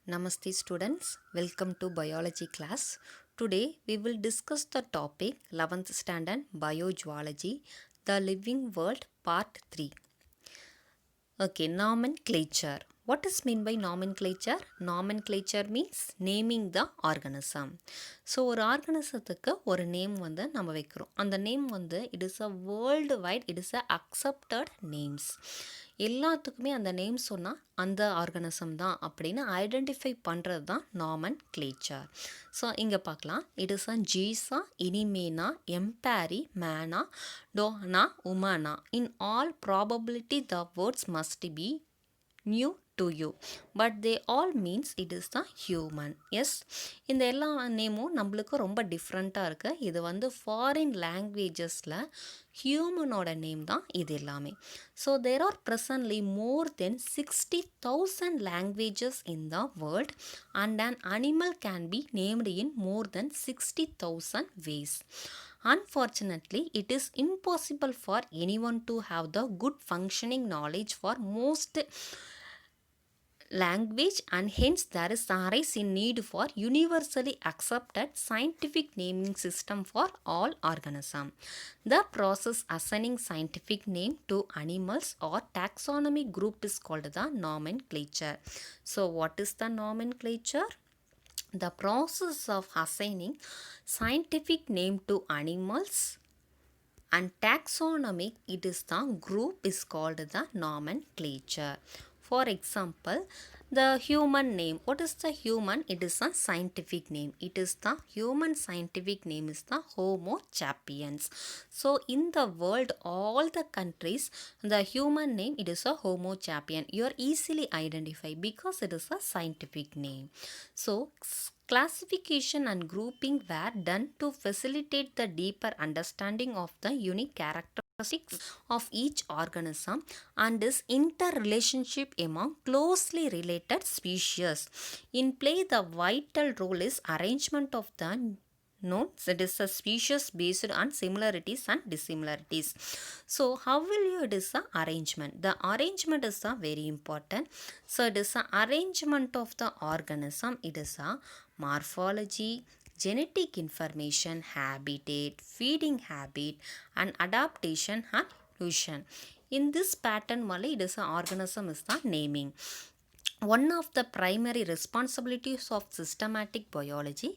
Namaste students, welcome to biology class. Today we will discuss the topic 11th standard biogeology, the living world part 3. Okay, nomenclature. What is mean by nomenclature? Nomenclature means naming the organism. So ஒரு ஆர்கனிசத்துக்கு ஒரு name வந்து நம்ம வைக்கிறோம். அந்த name வந்து it is a world wide, it is a accepted names. எல்லாத்துக்குமே அந்த name சொன்னால் அந்த ஆர்கனிசம் தான் அப்படின்னு ஐடென்டிஃபை பண்ணுறது தான் நாமன் கிளேச்சர். ஸோ இங்கே பார்க்கலாம். இட் இஸ் அ ஜீசா, இனிமேனா, எம்பேரி, மேனா, டோனா, உமானா. In all probability the words must be new to you, but they all means it is the human. Yes, இந்த எல்லா நேமும் நம்மளுக்கு ரொம்ப டிஃப்ரெண்ட்டாக இருக்குது. இது வந்து ஃபாரின் லாங்குவேஜஸில் ஹியூமனோட நேம் தான் இது எல்லாமே. So there are presently more than 60,000 languages in the world and an animal can be named in more than 60,000 ways. Unfortunately, it is impossible for anyone to have the good functioning knowledge for most language, and hence there is arise in need for universally accepted scientific naming system for all organisms. The process assigning scientific name to animals or taxonomy group is called the nomenclature. So what is the nomenclature? The process of assigning scientific name to animals and taxonomic, it is the group is called the nomenclature. For example, the human name. What is the human? It is a scientific name. It is the human scientific name is the Homo sapiens. So in the world, all the countries, the human name, it is a Homo sapien. You are easily identified because it is a scientific name. So classification and grouping were done to facilitate the deeper understanding of the unique characteristics of each organism and its interrelationship among closely related species. In play, the vital role is arrangement of the notes. It is a species based on similarities and dissimilarities. So how will you it is the arrangement? The arrangement is very important. So it is the arrangement of the organism. It is a morphology, genetic information, habitat, feeding habit, and adaptation and fusion. In this pattern only, it is an organism is the naming. One of the primary responsibilities of systematic biology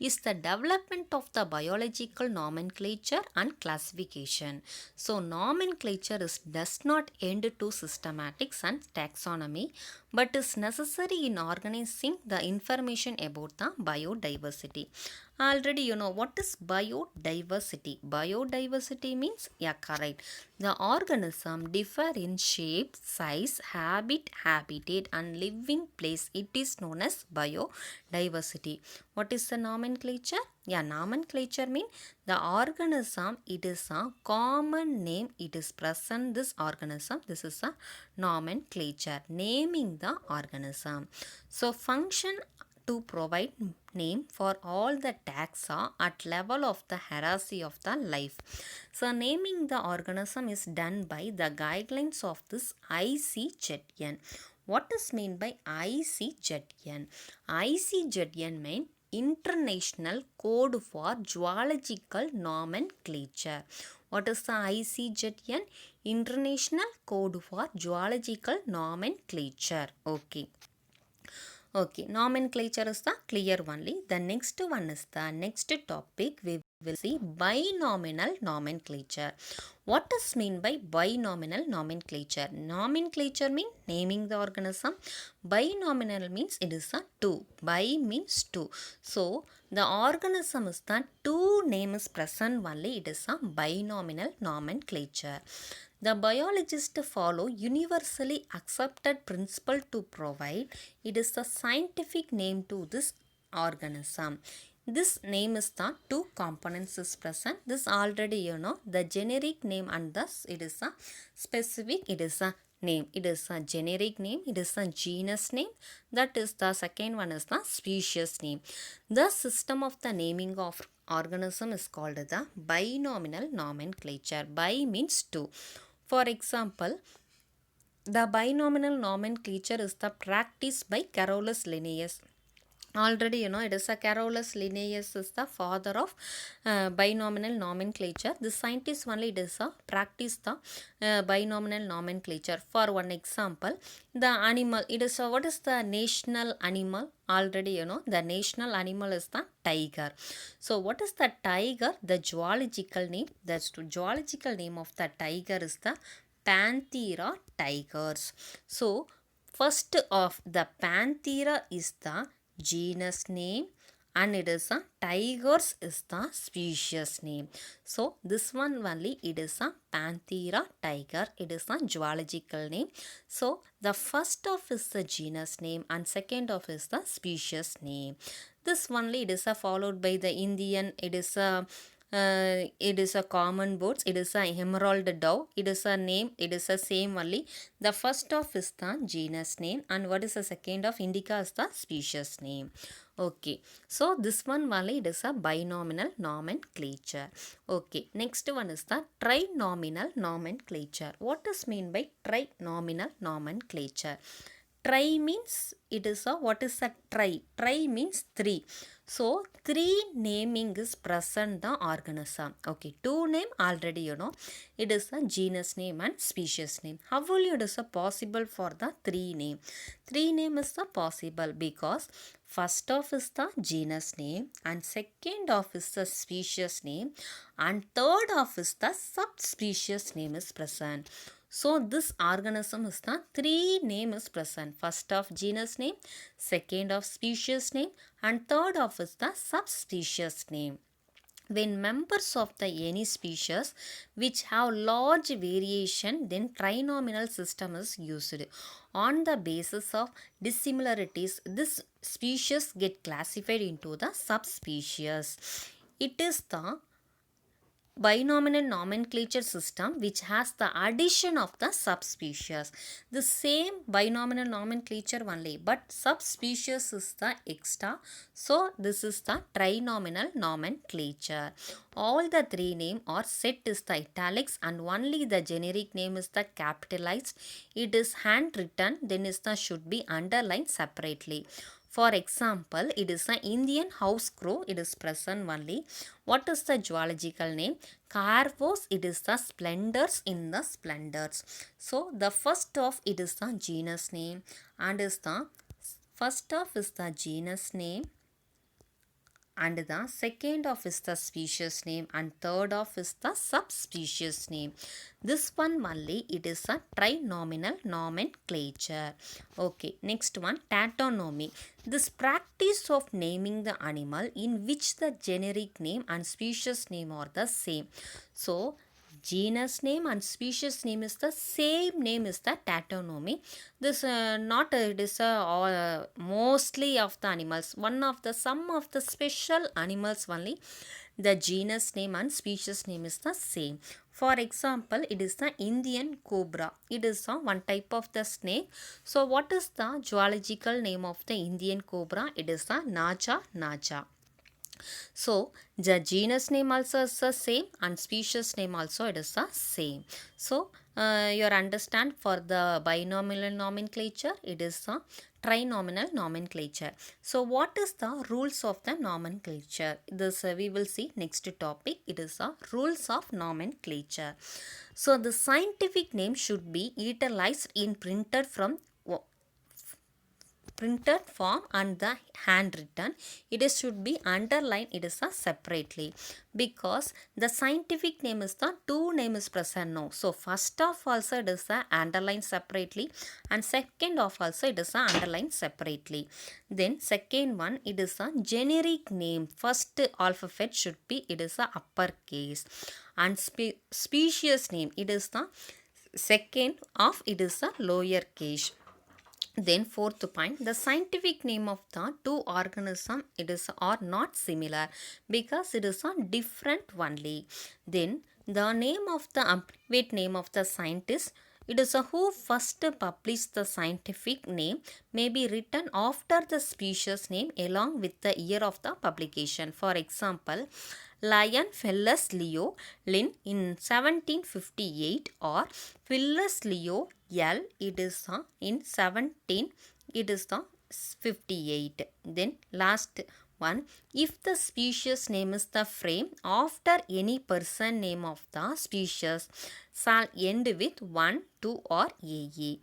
is the development of the biological nomenclature and classification. So nomenclature does not end to systematics and taxonomy, but is necessary in organizing the information about the biodiversity. Already you know what is biodiversity. Biodiversity means, yeah, correct. The organism differ in shape, size, habitat and living place. It is known as biodiversity. What is the nomenclature? Yeah, nomenclature means the organism, it is a common name. It is present this organism. This is a nomenclature, naming the organism. So function to provide name for all the taxa at level of the hierarchy of the life. So naming the organism is done by the guidelines of this ICZN. What is mean by ICZN? ICZN mean International Code for Zoological Nomenclature. What is the ICZN? International Code for Zoological Nomenclature. Okay, nomenclature is the clear only. The next one is the next topic we will see binomial nomenclature. What is mean by binomial nomenclature? Nomenclature means naming the organism. Binomial means it is a two. Bi means two. So the organism is the two name is present only. It is a binomial nomenclature. The biologists follow universally accepted principle to provide it is the scientific name to this organism. This name is the two components is present. This already you know, the generic name and thus it is a specific, it is a name. It is a generic name, it is a genus name. That is the second one is the species name. The system of the naming of organism is called the binomial nomenclature. Bi means two. For example, The binomial nomenclature is the practice by Carolus Linnaeus. Already it is a Carolus Linnaeus is the father of binomial nomenclature. The scientist only it is a practice the binomial nomenclature. For one example, the animal, it is what is the national animal? Already the national animal is the tiger. So what is the tiger? The zoological name, the zoological name of the tiger is the Panthera tigers. So first of the Panthera is the genus name, and it is a tigers is the species name. So this one only it is a Panthera tiger, it is a zoological name. So the first of is the genus name and second of is the species name. This only it is a followed by the Indian, it is a common birds, it is a emerald dove, it is a name, it is a same only. The first of is the genus name and what is the second of indica is the species name. Okay, so this one only it is a binomial nomenclature. Okay, next one is the trinominal nomenclature. What is mean by trinominal nomenclature? Tri means it is a, what is a tri? Tri means three. So three naming is present the organism. Okay, two name already it is a genus name and species name. How will it is a possible for the three name? Three name is the possible because first of is the genus name and second of is the species name and third of is the subspecies name is present. So this organism is the three name is present. First of genus name, second of species name and third of is the subspecies name. When members of the any species which have large variation, then trinominal system is used. On the basis of dissimilarities, this species get classified into the subspecies. It is the binomial nomenclature system which has the addition of the subspecies. The same binomial nomenclature only, but subspecies is the extra. So this is the trinominal nomenclature. All the three name are set is the italics and only the generic name is the capitalized. It is handwritten, then is the should be underlined separately. For example, it is an Indian house crow, it is present only. What is the zoological name? Carvos, it is the splendors in the splendors. So the first of it is the genus name and is the first of is the genus name and the second of is the species name and third of is the subspecies name. This one only it is a trinominal nomenclature. Okay, next one, taxonomy. This practice of naming the animal in which the generic name and species name are the same. So genus name and species name is the same name is the taxonomy. This not it is mostly of the animals, one of the some of the special animals only the genus name and species name is the same. For example, it is the Indian cobra, it is one type of the snake. So what is the zoological name of the Indian cobra? It is the Naja naja. So the genus name also is the same and species name also it is the same. So you understand for the binomial nomenclature it is the trinominal nomenclature. So what is the rules of the nomenclature? This we will see next topic. It is the rules of nomenclature. So the scientific name should be utilized in printed form and the handwritten. It is should be underlined, it is a separately because the scientific name is the two name is present now. So first of also it is a underlined separately and second of also it is a underlined separately. Then second one, it is a generic name. First alphabet should be it is a uppercase and species name it is the second of it is a lowercase. Then fourth point, the scientific name of the two organism it is are not similar because it is a different only. Then the name of the abbreviate name of the scientist, it is a who first published the scientific name may be written after the species name along with the year of the publication. For example, Lion Felis Leo Lin in 1758 or Felis Leo L it is in 17 it is the 58. Then last one, if the species name is the frame after any person name of the species shall end with 1, 2 or AE.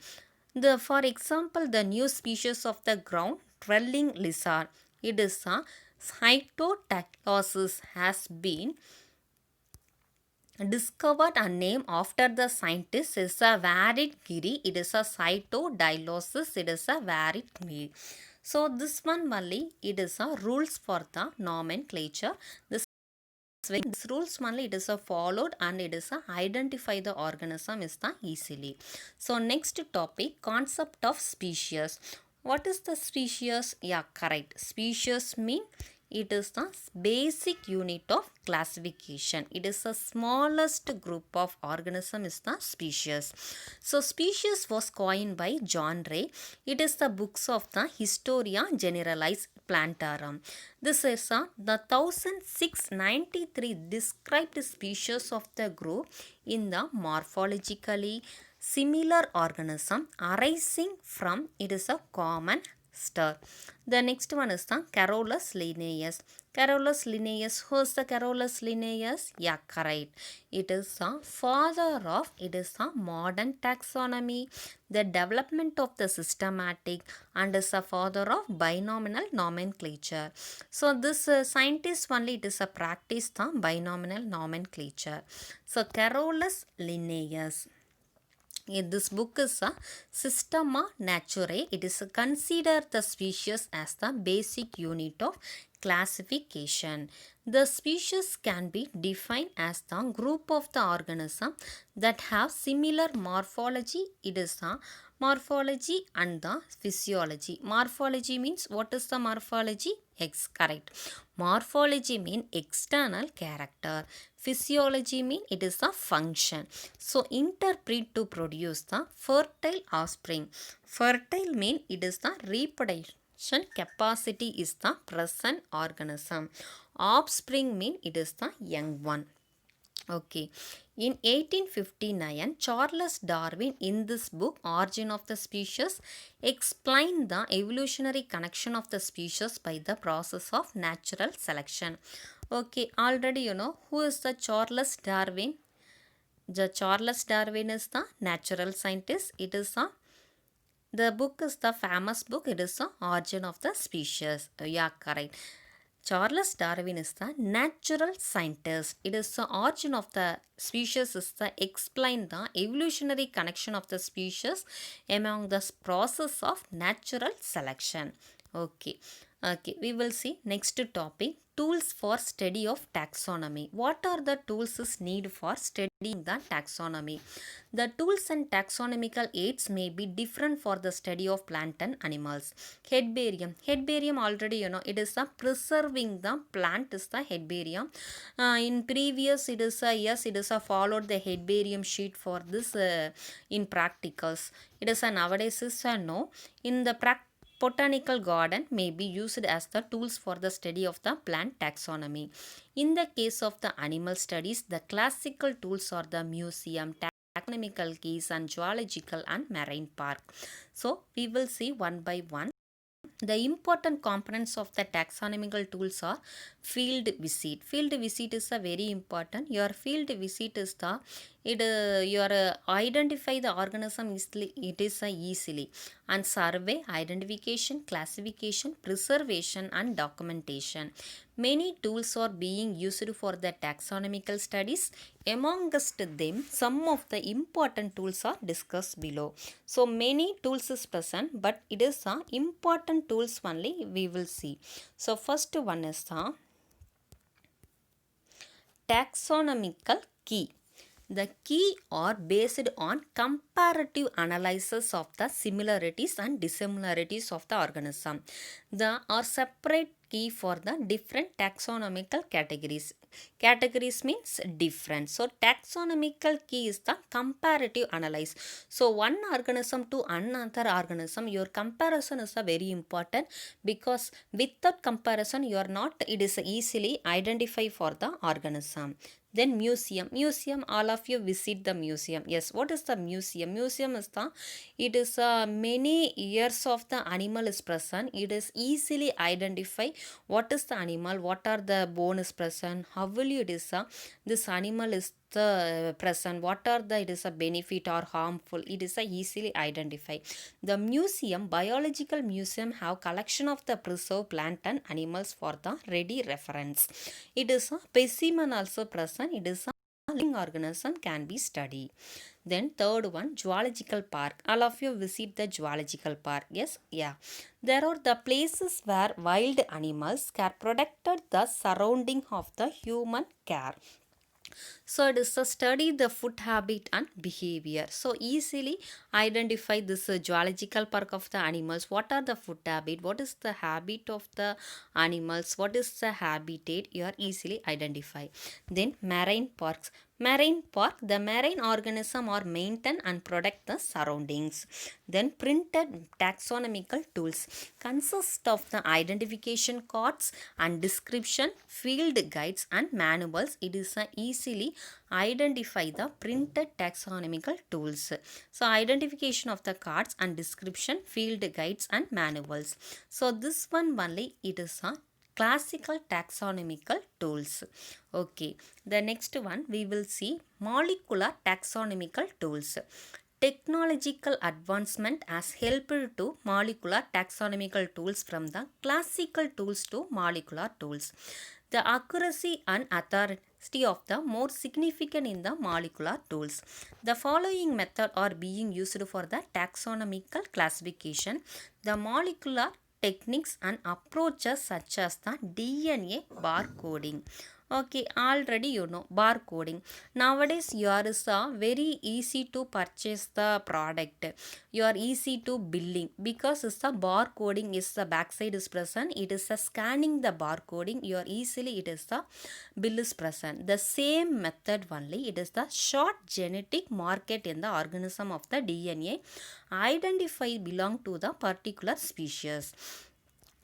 For example, the new species of the ground dwelling lizard, it is a Cytotaclosis has been discovered and named after the scientist is a varied giri. It is a Cytodilosis. It is a varied giri. So this one only it is a rules for the nomenclature. This rules only it is a followed and it is a identify the organism is the easily. So next topic, concept of species. What is the species? Yeah, correct. Species mean it is the basic unit of classification. It is the smallest group of organism is the species. So species was coined by John Ray. It is the books of the Historia Generalized Plantarum. This is the 1693 described species of the group in the morphologically similar organism arising from it is a common star. The next one is the Carolus Linnaeus. Carolus Linnaeus. Who is the Carolus Linnaeus? Yeah, correct. It is the father of it is the modern taxonomy, the development of the systematic, and is the father of binomial nomenclature. So this scientist only it is a practice the binomial nomenclature. So Carolus Linnaeus. This book is a Systema Naturae. It is considered the species as the basic unit of classification. The species can be defined as the group of the organism that have similar morphology. It is the morphology and the physiology. Morphology means what is the morphology? Correct. Morphology mean external character. Physiology mean it is a function. So interpret to produce the fertile offspring. Fertile mean it is the reproduction capacity is the present organism. Offspring mean it is the young one. Okay. In 1859, Charles Darwin in this book, Origin of the Species, explained the evolutionary connection of the species by the process of natural selection. Okay, already you know who is the Charles Darwin. The Charles Darwin is the natural scientist. It is the book is the famous book. It is the Origin of the Species. Yeah, correct. Charles Darwin is the natural scientist. It is the origin of the species is the explain the evolutionary connection of the species among the process of natural selection. Okay. Okay, we will see next topic, tools for study of taxonomy. What are the tools is need for studying the taxonomy? The tools and taxonomical aids may be different for the study of plant and animals. Herbarium. Herbarium already you know it is a preserving the plant is the herbarium. In previous it is a yes it is a followed the herbarium sheet for this in practicals. It is a nowadays is a no. In the botanical garden may be used as the tools for the study of the plant taxonomy. In the case of the animal studies, the classical tools are the museum, taxonomical keys and zoological and marine park. So, we will see one by one. The important components of the taxonomical tools are field visit. Field visit is a very important. Your field visit is the identify the organism easily. It is easily, and survey, identification, classification, preservation, and documentation. Many tools are being used for the taxonomical studies. Amongst them, some of the important tools are discussed below. So many tools is present, but it is important tools only we will see. So first one is the taxonomical key. The key are based on comparative analysis of the similarities and dissimilarities of the organism. There are separate key for the different taxonomical categories. Categories means different. So taxonomical key is the comparative analysis. So one organism to another organism, your comparison is a very important, because without comparison you are not, it is easily identify for the organism. Then museum, all of you visit the museum. Yes, what is the museum is the, it is many years of the animal is present. It is easily identify what is the animal, what are the bone is present, how will it is this animal is the present, what are the, it is a benefit or harmful, it is a easily identify. The museum, biological museum, have collection of the preserved plant and animals for the ready reference. It is a specimen also present. It is a living organism can be studied. Then third one, zoological park. All of you visit the zoological park. Yes, yeah. There are the places where wild animals are protected the surrounding of the human care. So it is a study the food habit and behavior. So easily identify this zoological park of the animals. What are the food habit? What is the habit of the animals? What is the habitat? You are easily identify. Then marine parks. Marine park, the marine organism are maintain and protect the surroundings. Then printed taxonomical tools consist of the identification cards and description, field guides and manuals. It is easily identify the printed taxonomical tools. So identification of the cards and description, field guides and manuals. So this one only, it is a classical taxonomical tools. Okay, the next one we will see molecular taxonomical tools. Technological advancement has helped to molecular taxonomical tools from the classical tools to molecular tools. The accuracy and authority of the more significant in the molecular tools. The following method are being used for the taxonomical classification. The molecular techniques and approaches such as the DNA barcoding. Okay, already you know barcoding. Nowadays, yours is very easy to purchase the product. You are easy to billing because it's the barcoding is the backside is present. It is a scanning the barcoding. You are easily, it is the bill is present. The same method only. It is the short genetic market in the organism of the DNA. Identify belong to the particular species.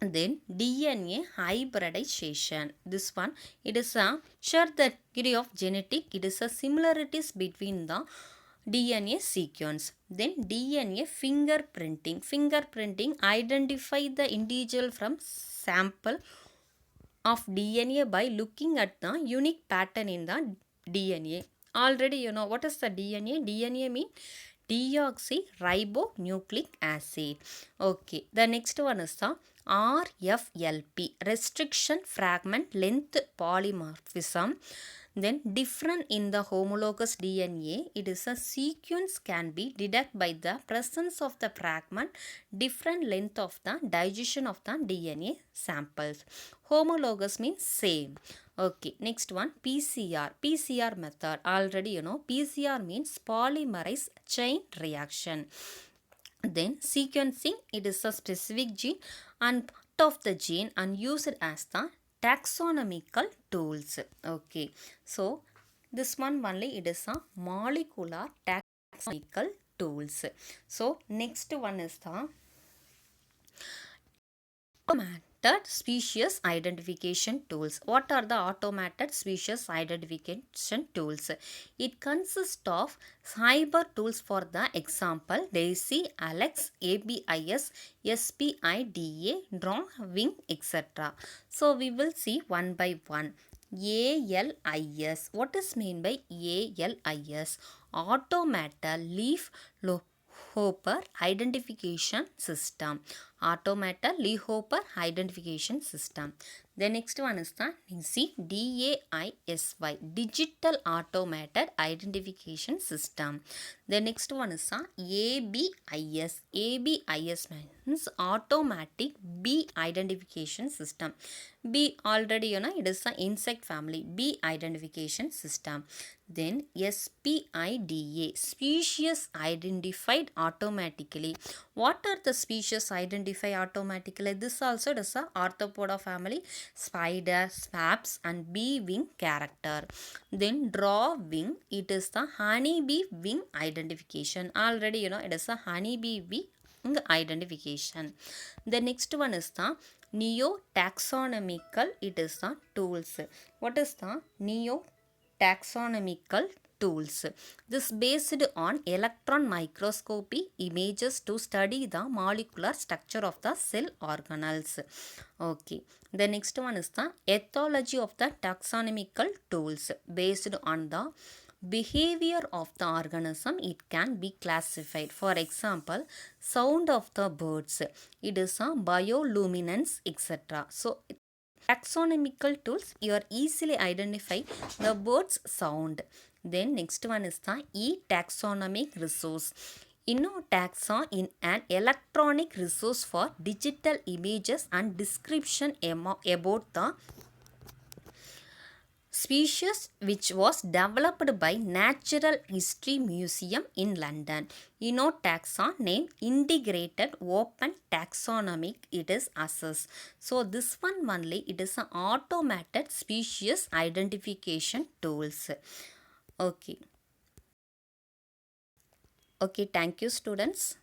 Then DNA hybridization. This one, it is a sure the degree of genetic, it is a similarities between the DNA sequence. Then DNA fingerprinting. Fingerprinting identify the individual from sample of DNA by looking at the unique pattern in the DNA. Already you know what is the DNA? DNA mean deoxyribonucleic acid. Okay, the next one is the RFLP, restriction fragment length polymorphism. Then different in the homologous DNA, it is a sequence can be detected by the presence of the fragment, different length of the digestion of the DNA samples. Homologous means same. Okay, next one, PCR. PCR method, already you know, PCR means polymerase chain reaction. Then sequencing, it is a specific gene and part of the gene and used as the taxonomical tools. Okay, so this one only, it is a molecular taxonomical tools. So next one is the automated species identification tools. What are the automated species identification tools? It consists of cyber tools for the example DAISY, ALEX, ABIS, SPIDA, DRON, WING, etc. So we will see one by one. ALIS. What is mean by ALIS? Automated leaf hopper identification system. automated Lehoper identification system. The next one is the NISY, DAISY, Digital Automated Identification System. The next one is the ABIS. ABIS means Automatic Bee Identification System. Bee already it is the insect family. Bee identification system. Then SPIDA, Species Identified Automatically. What are the species identified automatically? This also is a arthropoda family, spider, swabs and bee wing character. Then draw wing, it is the honeybee wing identification. Already it is a honeybee wing identification. The next one is the neo-taxonomical, it is the tools. What is the neo-taxonomical tools? This based on electron microscopy images to study the molecular structure of the cell organelles. Okay. The next one is the ethology of the taxonomical tools. Based on the behavior of the organism, it can be classified. For example, sound of the birds, it is a bioluminescence, etc. So taxonomical tools, you are easily identify the bird's sound. Then next one is the e-taxonomic resource. InnoTaxon in an electronic resource for digital images and description about the species, which was developed by Natural History Museum in London. InnoTaxon name Integrated Open Taxonomic, it is assessed. So this one only, it is an automated species identification tools. Okay. Okay, thank you students.